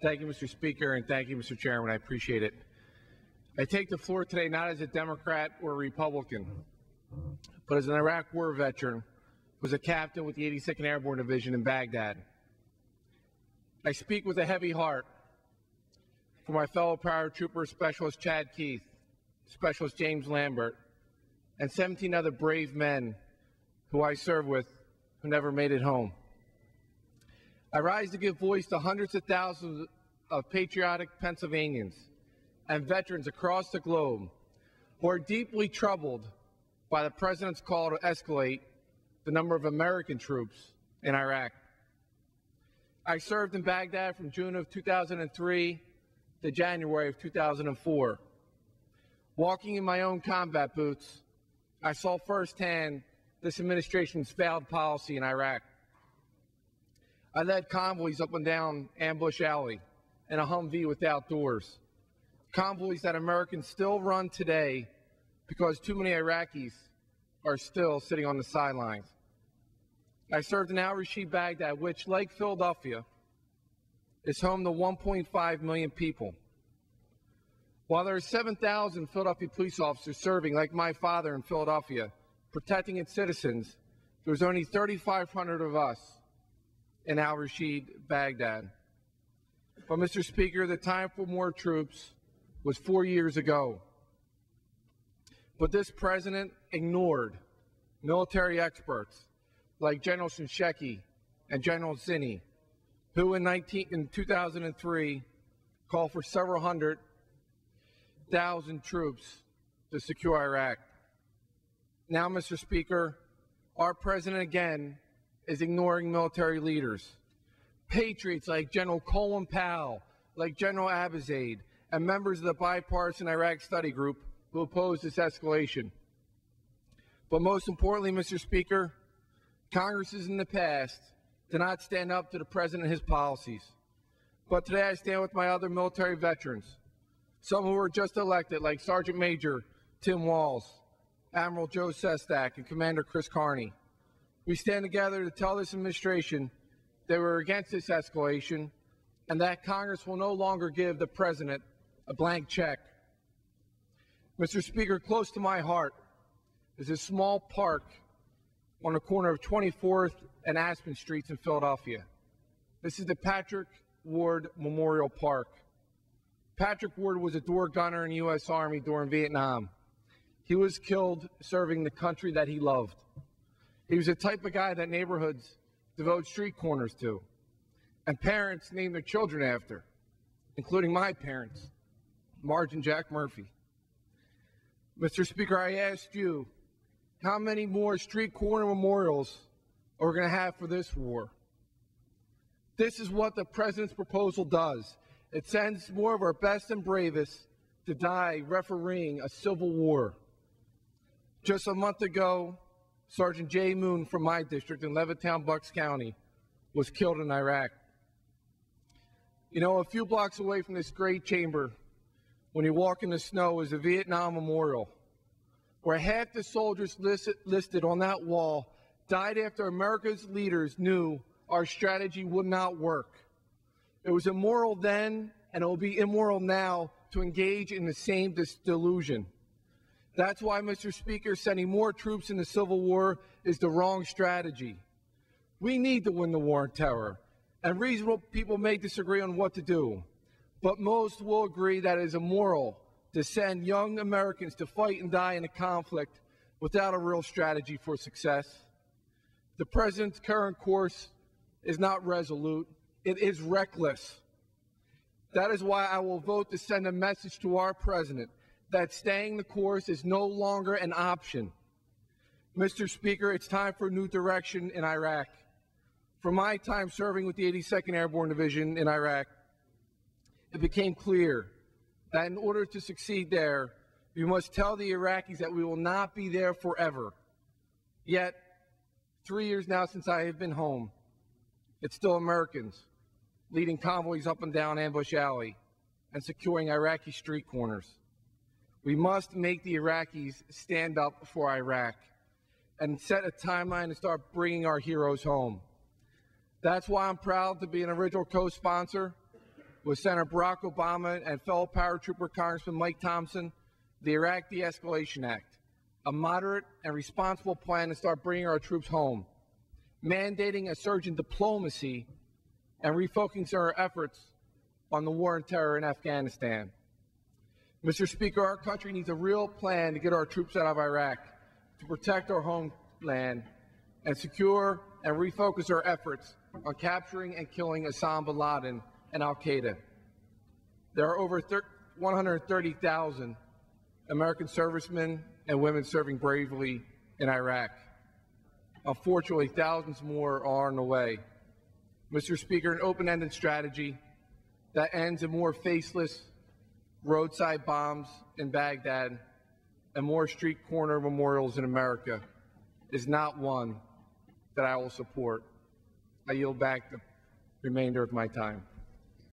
Thank you, Mr. Speaker, and thank you, Mr. Chairman. I appreciate it. I take the floor today not as a Democrat or a Republican, but as an Iraq War veteran who was a captain with the 82nd Airborne Division in Baghdad. I speak with a heavy heart for my fellow paratrooper Specialist Chad Keith, Specialist James Lambert, and 17 other brave men who I served with who never made it home. I rise to give voice to hundreds of thousands of patriotic Pennsylvanians and veterans across the globe who are deeply troubled by the President's call to escalate the number of American troops in Iraq. I served in Baghdad from June of 2003 to January of 2004. Walking in my own combat boots, I saw firsthand this administration's failed policy in Iraq. I led convoys up and down Ambush Alley in a Humvee without doors, convoys that Americans still run today because too many Iraqis are still sitting on the sidelines. I served in Al-Rashid, Baghdad, which, like Philadelphia, is home to 1.5 million people. While there are 7,000 Philadelphia police officers serving, like my father in Philadelphia, protecting its citizens, there's only 3,500 of us in Al-Rashid, Baghdad. But, Mr. Speaker, the time for more troops was 4 years ago. But this president ignored military experts like General Shinseki and General Zinni, who in 2003 called for several hundred thousand troops to secure Iraq. Now, Mr. Speaker, our president again is ignoring military leaders, patriots like General Colin Powell, like General Abizaid, and members of the bipartisan Iraq study group who oppose this escalation. But most importantly, Mr. Speaker, Congresses in the past did not stand up to the president and his policies. But today I stand with my other military veterans, some who were just elected, like Sergeant Major Tim Walls, Admiral Joe Sestak, and Commander Chris Carney. We stand together to tell this administration that we're against this escalation and that Congress will no longer give the president a blank check. Mr. Speaker, close to my heart is a small park on the corner of 24th and Aspen Streets in Philadelphia. This is the Patrick Ward Memorial Park. Patrick Ward was a door gunner in the U.S. Army during Vietnam. He was killed serving the country that he loved. He was the type of guy that neighborhoods devote street corners to, and parents named their children after, including my parents, Marge and Jack Murphy. Mr. Speaker, I asked you, how many more street corner memorials are we going to have for this war? This is what the president's proposal does. It sends more of our best and bravest to die refereeing a civil war. Just a month ago, Sergeant Jay Moon from my district in Levittown, Bucks County, was killed in Iraq. You know, a few blocks away from this great chamber, when you walk in the snow, is a Vietnam memorial, where half the soldiers listed on that wall died after America's leaders knew our strategy would not work. It was immoral then, and it will be immoral now to engage in the same delusion. That's why, Mr. Speaker, sending more troops in the Civil War is the wrong strategy. We need to win the war on terror, and reasonable people may disagree on what to do, but most will agree that it is immoral to send young Americans to fight and die in a conflict without a real strategy for success. The president's current course is not resolute. It is reckless. That is why I will vote to send a message to our president that staying the course is no longer an option. Mr. Speaker, it's time for a new direction in Iraq. From my time serving with the 82nd Airborne Division in Iraq, it became clear that in order to succeed there, we must tell the Iraqis that we will not be there forever. Yet, 3 years now since I have been home, it's still Americans leading convoys up and down Ambush Alley and securing Iraqi street corners. We must make the Iraqis stand up for Iraq and set a timeline to start bringing our heroes home. That's why I'm proud to be an original co-sponsor with Senator Barack Obama and fellow paratrooper Congressman Mike Thompson, the Iraq De-Escalation Act, a moderate and responsible plan to start bringing our troops home, mandating a surge in diplomacy and refocusing our efforts on the war on terror in Afghanistan. Mr. Speaker, our country needs a real plan to get our troops out of Iraq, to protect our homeland, and secure and refocus our efforts on capturing and killing Osama bin Laden and al-Qaeda. There are over 130,000 American servicemen and women serving bravely in Iraq. Unfortunately, thousands more are on the way. Mr. Speaker, an open-ended strategy that ends in more faceless roadside bombs in Baghdad and more street corner memorials in America is not one that I will support. I yield back the remainder of my time.